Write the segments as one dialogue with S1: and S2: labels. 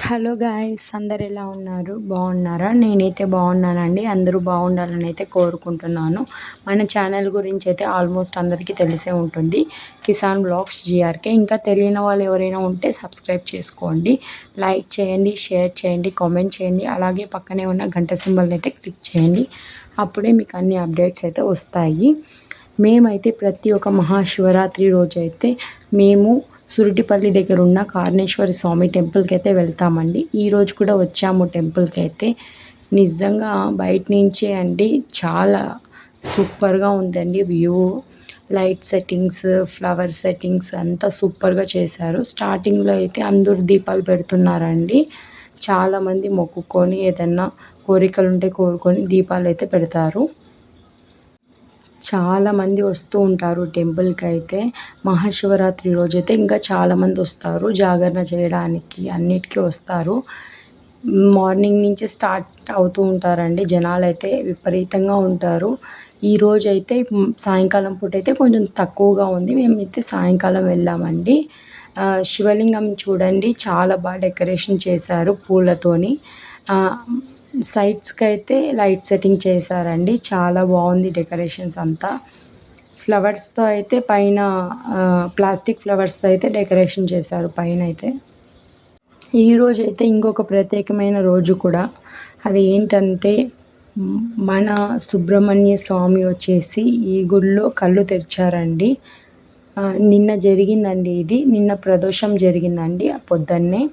S1: Hello guys, అందరు ఎలా ఉన్నారు? బాగున్నారా? నేనైతే బాగున్నానండి. అందరూ బాగుండాలని అయితే కోరుకుంటున్నాను. మన ఛానల్ గురించి అయితే ఆల్మోస్ట్ అందరికీ తెలిసే ఉంటుంది, కిసాన్ బ్లాగ్స్ జీఆర్కే. ఇంకా తెలియని వాళ్ళు ఎవరైనా ఉంటే సబ్స్క్రైబ్ చేసుకోండి, లైక్ చేయండి, షేర్ చేయండి, కామెంట్ చేయండి. అలాగే పక్కనే ఉన్న గంట సింబల్ని అయితే క్లిక్ చేయండి. అప్పుడే మీకు అన్ని అప్డేట్స్ అయితే వస్తాయి. మేమైతే ప్రతి ఒక్క మహాశివరాత్రి రోజు అయితే మేము సురుటిపల్లి దగ్గర ఉన్న కార్ణేశ్వరి స్వామి టెంపుల్కి అయితే వెళ్తామండి. ఈరోజు కూడా వచ్చాము టెంపుల్కి అయితే. నిజంగా బయట నుంచే అండి చాలా సూపర్గా ఉందండి view. Light settings, flower settings అంతా సూపర్గా చేశారు. స్టార్టింగ్లో అయితే అందరూ దీపాలు పెడుతున్నారండి. చాలామంది మొక్కుకొని ఏదన్నా కోరికలు ఉంటే కోరుకొని దీపాలు అయితే పెడతారు. చాలామంది వస్తూ ఉంటారు టెంపుల్కి అయితే. మహాశివరాత్రి రోజైతే ఇంకా చాలామంది వస్తారు జాగరణ చేయడానికి, అన్నిటికీ వస్తారు. మార్నింగ్ నుంచి స్టార్ట్ అవుతూ ఉంటారండి, జనాలు అయితే విపరీతంగా ఉంటారు. ఈరోజు అయితే సాయంకాలం పూట అయితే కొంచెం తక్కువగా ఉంది. మేమైతే సాయంకాలం వెళ్ళామండి. శివలింగం చూడండి, చాలా బాగా డెకరేషన్ చేశారు పూలతోని. సైడ్స్కి అయితే లైట్ సెట్టింగ్ చేశారండి, చాలా బాగుంది డెకరేషన్స్ అంతా. ఫ్లవర్స్తో అయితే పైన ప్లాస్టిక్ ఫ్లవర్స్తో అయితే డెకరేషన్ చేశారు పైన అయితే. ఈరోజు అయితే ఇంకొక ప్రత్యేకమైన రోజు కూడా. అది ఏంటంటే మన సుబ్రహ్మణ్య స్వామి వచ్చేసి ఈ గుడిలో కళ్ళు తెరిచారండి. నిన్న జరిగిందండి ఇది. నిన్న ప్రదోషం జరిగిందండి పొద్దున్నే.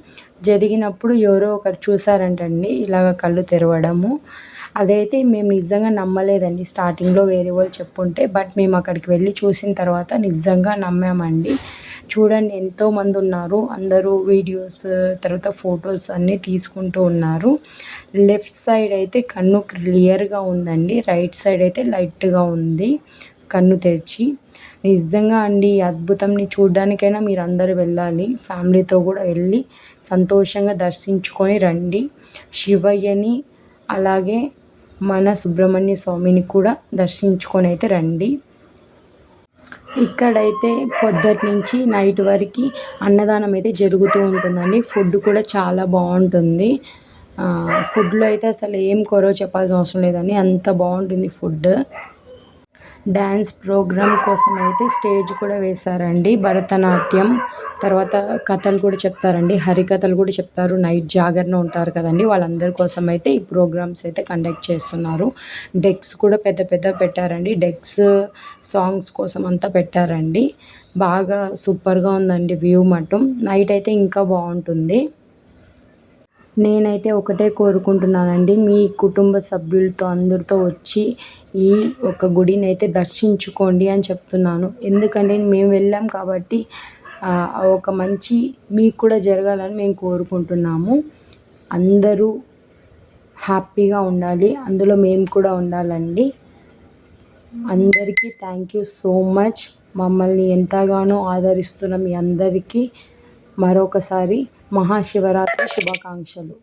S1: జరిగినప్పుడు ఎవరో ఒకరు చూసారంటండి ఇలాగ కళ్ళు తెరవడము. అదైతే మేము నిజంగా నమ్మలేదండి స్టార్టింగ్లో, వేరే వాళ్ళు చెప్పుంటే. బట్ మేము అక్కడికి వెళ్ళి చూసిన తర్వాత నిజంగా నమ్మామండి. చూడండి ఎంతోమంది ఉన్నారు, అందరూ వీడియోస్ తర్వాత ఫొటోస్ అన్నీ తీసుకుంటూ ఉన్నారు. లెఫ్ట్ సైడ్ అయితే కన్ను క్లియర్గా ఉందండి, రైట్ సైడ్ అయితే లైట్గా ఉంది కన్ను తెరిచి. నిజంగా అండి ఈ అద్భుతంని చూడడానికైనా మీరు అందరూ వెళ్ళాలి. ఫ్యామిలీతో కూడా వెళ్ళి సంతోషంగా దర్శించుకొని రండి. శివయ్యని అలాగే మన సుబ్రహ్మణ్య స్వామిని కూడా దర్శించుకొని అయితే రండి. ఇక్కడైతే పొద్దుటి నుంచి నైట్ వరకు అన్నదానం అయితే జరుగుతూ ఉంటుందండి. ఫుడ్ కూడా చాలా బాగుంటుంది. ఫుడ్లో అయితే అసలు ఏం కొరవ చెప్పాల్సిన అవసరం లేదండి, అంత బాగుంటుంది ఫుడ్. డ్యాన్స్ ప్రోగ్రామ్ కోసం అయితే స్టేజ్ కూడా వేశారండి. భరతనాట్యం తర్వాత కథలు కూడా చెప్తారండి, హరికథలు కూడా చెప్తారు. నైట్ జాగరణ ఉంటారు కదండి, వాళ్ళందరి కోసం అయితే ఈ ప్రోగ్రామ్స్ అయితే కండక్ట్ చేస్తున్నారు. డెక్స్ కూడా పెద్ద పెద్ద పెట్టారండి, డెక్స్ సాంగ్స్ కోసం అంతా పెట్టారండి. బాగా సూపర్గా ఉందండి వ్యూ మటుం. నైట్ అయితే ఇంకా బాగుంటుంది. నేనైతే ఒకటే కోరుకుంటున్నానండి, మీ కుటుంబ సభ్యులతో అందరితో వచ్చి ఈ ఒక గుడిని అయితే దర్శించుకోండి అని చెప్తున్నాను. ఎందుకంటే మేము వెళ్ళాం కాబట్టి ఒక మంచి మీకు కూడా జరగాలని మేము కోరుకుంటున్నాము. అందరూ హ్యాపీగా ఉండాలి, అందులో మేము కూడా ఉండాలండి. అందరికీ థ్యాంక్ యూ సో మచ్. మమ్మల్ని ఎంతగానో ఆదరిస్తున్న మీ అందరికీ మరొకసారి మహాశివరాత్రి శుభాకాంక్షలు.